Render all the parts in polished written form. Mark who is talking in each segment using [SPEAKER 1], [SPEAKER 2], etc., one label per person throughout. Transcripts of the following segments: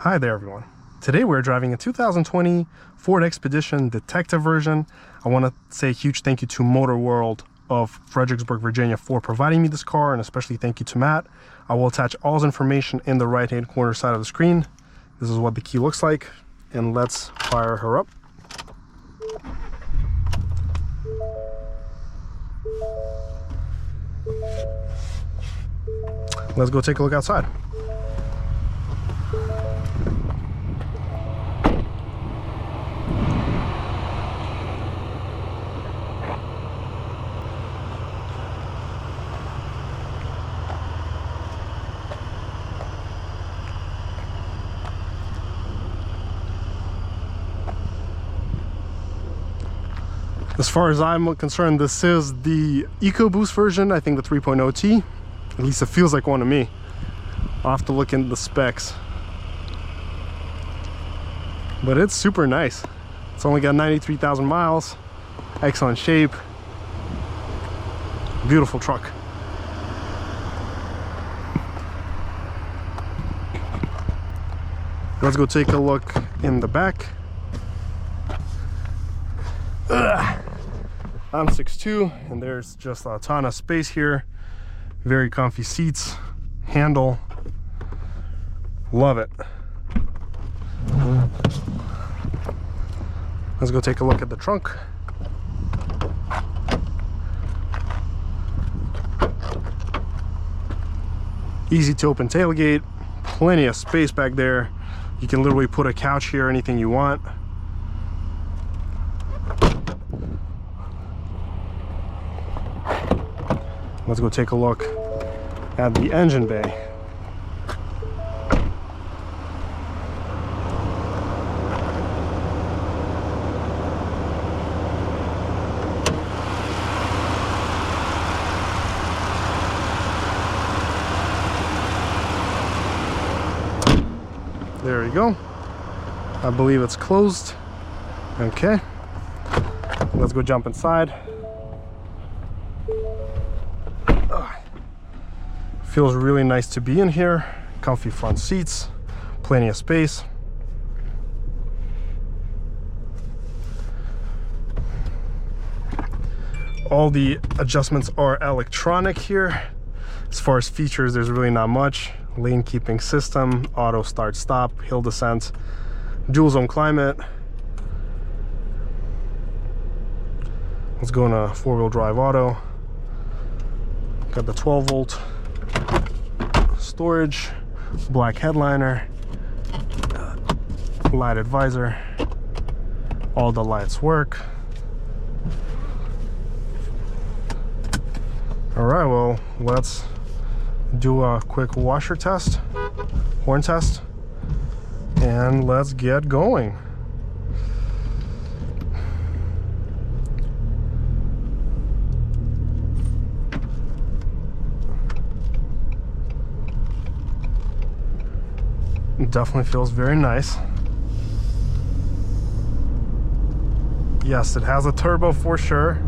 [SPEAKER 1] Hi there everyone. Today we're driving a 2020 Ford Expedition Detective version. I want to say a huge thank you to World Auto of Fredericksburg, Virginia for providing me this car, and especially thank you to Matt. I will attach all his information in the right hand corner side of the screen. This is what the key looks like, and let's fire her up. Let's go take a look outside. As far as I'm concerned, this is the EcoBoost version, I think the 3.0T. At least it feels like one to me. I'll have to look into the specs. But it's super nice. It's only got 93,000 miles. Excellent shape. Beautiful truck. Let's go take a look in the back. I'm 6'2", and there's just a ton of space here. Very comfy seats, handle, love it. Let's go take a look at the trunk. Easy to open tailgate, plenty of space back there. You can literally put a couch here, anything you want. Let's go take a look at the engine bay. There we go. I believe it's closed. Okay. Let's go jump inside. Feels really nice to be in here. Comfy front seats, plenty of space. All the adjustments are electronic here. As far as features, there's really not much. Lane keeping system, auto start stop, hill descent, dual zone climate. Let's go in a 4-wheel drive auto. Got the 12-volt storage, black headliner, lighted visor, all the lights work. All right, well, let's do a quick washer test, horn test, and let's get going. It definitely feels very nice. Yes, it has a turbo for sure.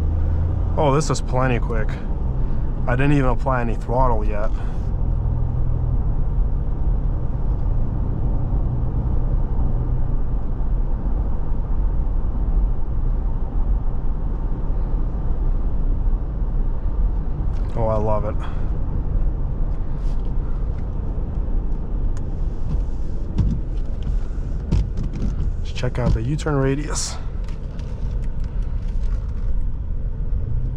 [SPEAKER 1] Oh, this is plenty quick. I didn't even apply any throttle yet. Oh, I love it. Check out the U-turn radius.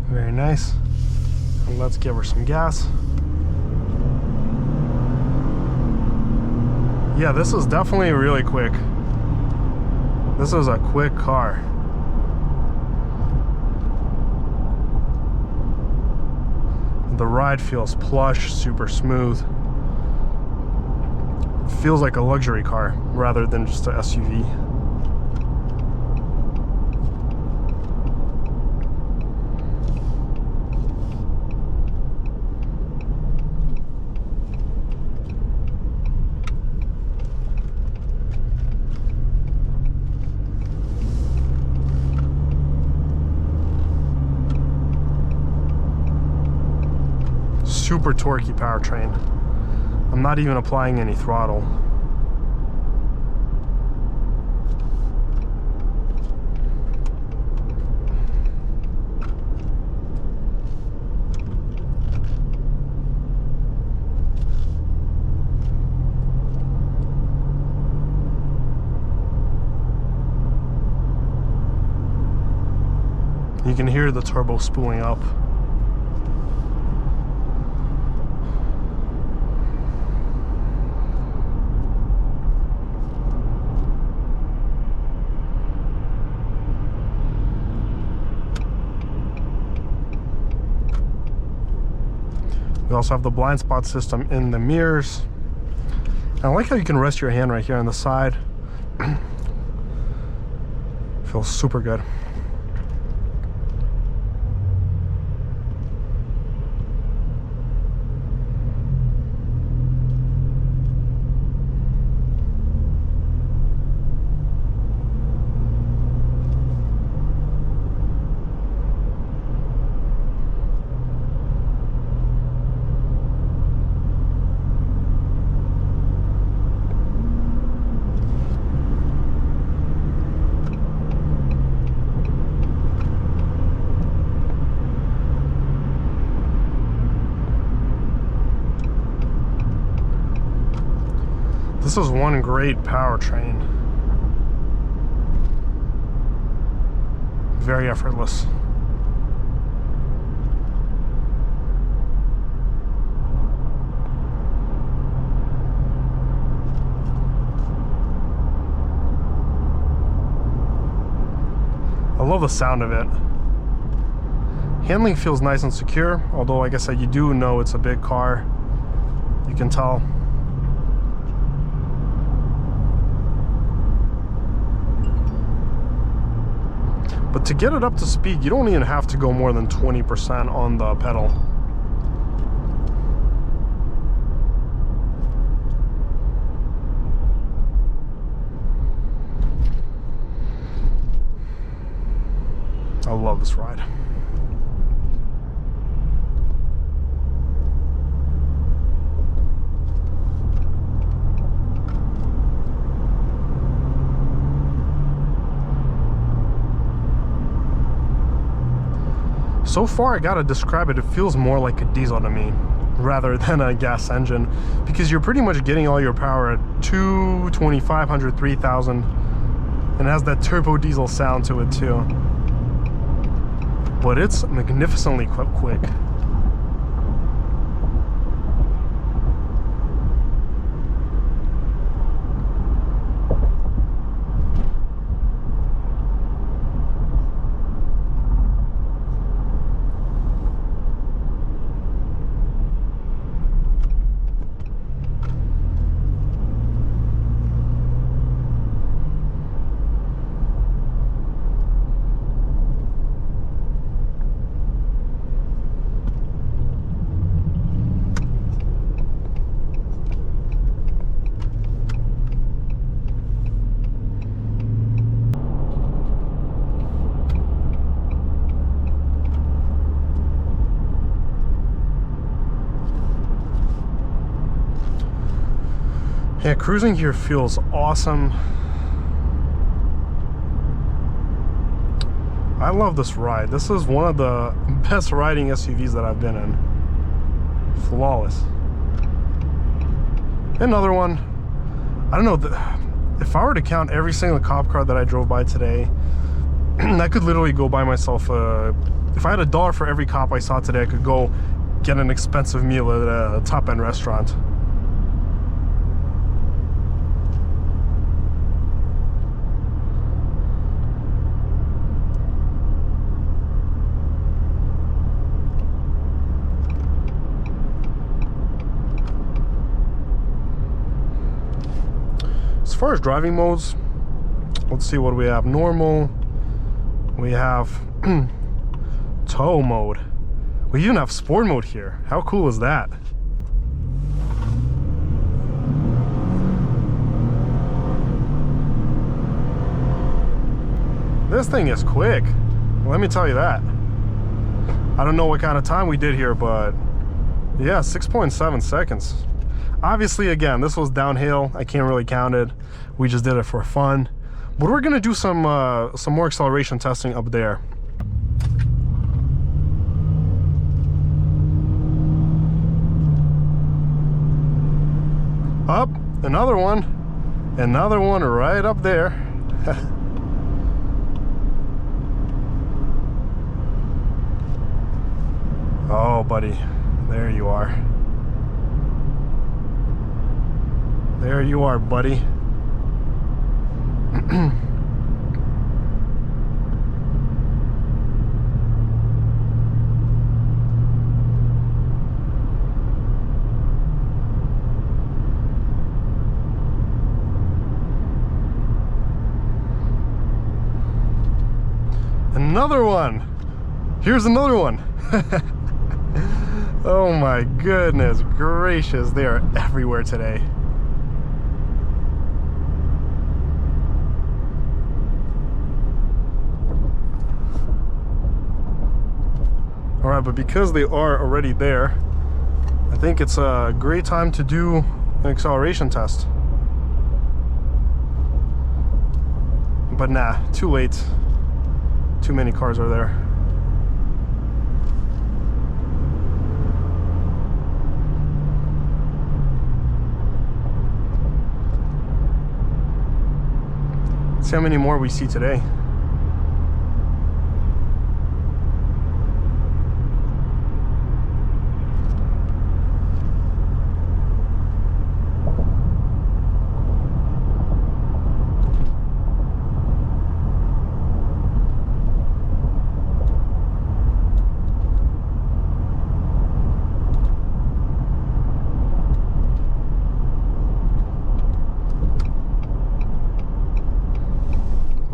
[SPEAKER 1] Very nice. And let's give her some gas. Yeah, this is definitely really quick. This is a quick car. The ride feels plush, super smooth. Feels like a luxury car rather than just an SUV. Super torquey powertrain. I'm not even applying any throttle. You can hear the turbo spooling up. We also have the blind spot system in the mirrors. And I like how you can rest your hand right here on the side. Feels super good. This is one great powertrain. Very effortless. I love the sound of it. Handling feels nice and secure, although like I said, you do know it's a big car. You can tell. But to get it up to speed, you don't even have to go more than 20% on the pedal. I love this ride. So far, I gotta describe it, it feels more like a diesel to me rather than a gas engine, because you're pretty much getting all your power at 2,500, 3,000, and it has that turbo diesel sound to it too. But it's magnificently quick. Yeah, cruising here feels awesome. I love this ride. This is one of the best riding SUVs that I've been in. Flawless. Another one. I don't know, if I were to count every single cop car that I drove by today, I could literally go buy myself if I had $1 for every cop I saw today, I could go get an expensive meal at a top-end restaurant. As far as driving modes, let's see what we have. Normal, we have tow mode. We even have sport mode here. How cool is that? This thing is quick, let me tell you that. I don't know what kind of time we did here, but yeah, 6.7 seconds. Obviously, again, this was downhill. I can't really count it. We just did it for fun. But we're gonna do some more acceleration testing up there. Up, another one right up there. buddy. There you are. There you are, buddy. Another one. Here's another one. Oh my goodness gracious, they are everywhere today. All right, but because they are already there, I think it's a great time to do an acceleration test. But nah, too late. Too many cars are there. Let's see how many more we see today.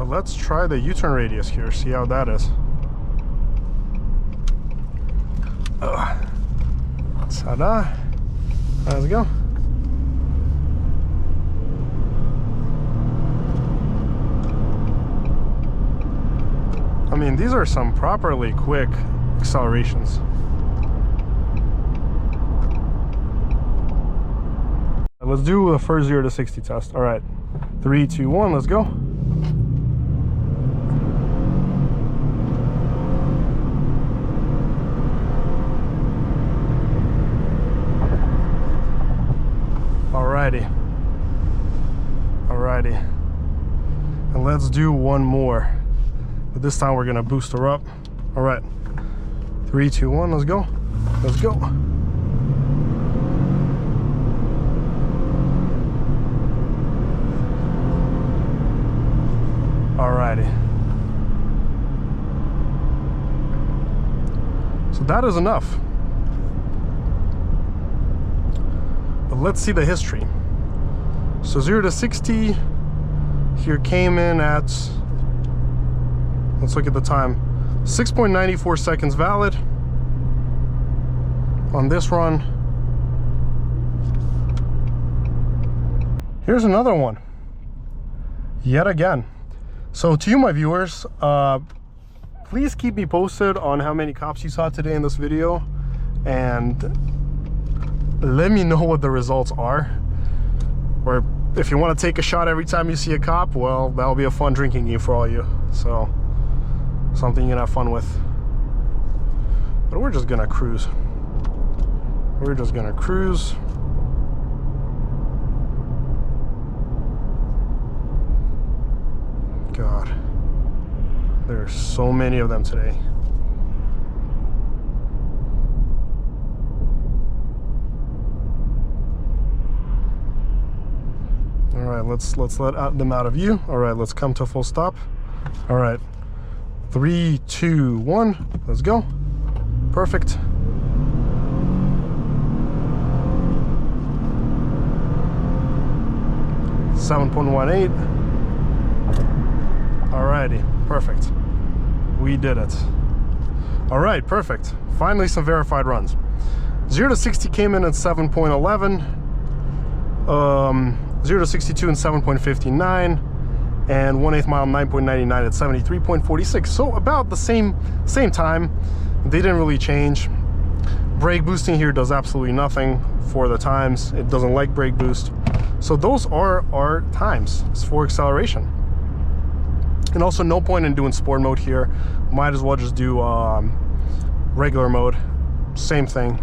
[SPEAKER 1] Let's try the U-turn radius here, see how that is. Ta-da. Let's go. I mean, these are some properly quick accelerations. Let's do the first 0 to 60 test. All right, 3, 2, 1, let's go. Alrighty, and let's do one more, but this time we're gonna boost her up. All right, 3, 2, 1, let's go. Let's go. Alrighty, so that is enough. But let's see the history. So 0 to 60 here came in at, let's look at the time, 6.94 seconds valid on this run. Here's another one, yet again. So to you, my viewers, please keep me posted on how many cops you saw today in this video, and let me know what the results are. Or if you want to take a shot every time you see a cop, well, that'll be a fun drinking game for all you. So, something you can have fun with. But we're just gonna cruise. We're just gonna cruise. God, there's so many of them today. All right, let's let them out of view. All right, let's come to a full stop. All right, 3, 2, 1, let's go. Perfect. .18. Alrighty, perfect. We did it. All right, perfect. Finally, some verified runs. 0 to 60 came in at 7.11. 0 to 62 in 7.59, and 1/8 mile 9.99 at 73.46. So about the same time. They didn't really change. Brake boosting here does absolutely nothing for the times. It doesn't like brake boost. So those are our times for acceleration. And also no point in doing sport mode here. Might as well just do regular mode. Same thing.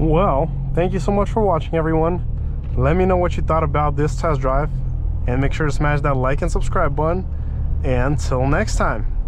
[SPEAKER 1] Well, thank you so much for watching, everyone. Let me know what you thought about this test drive, and make sure to smash that like and subscribe button. And until next time.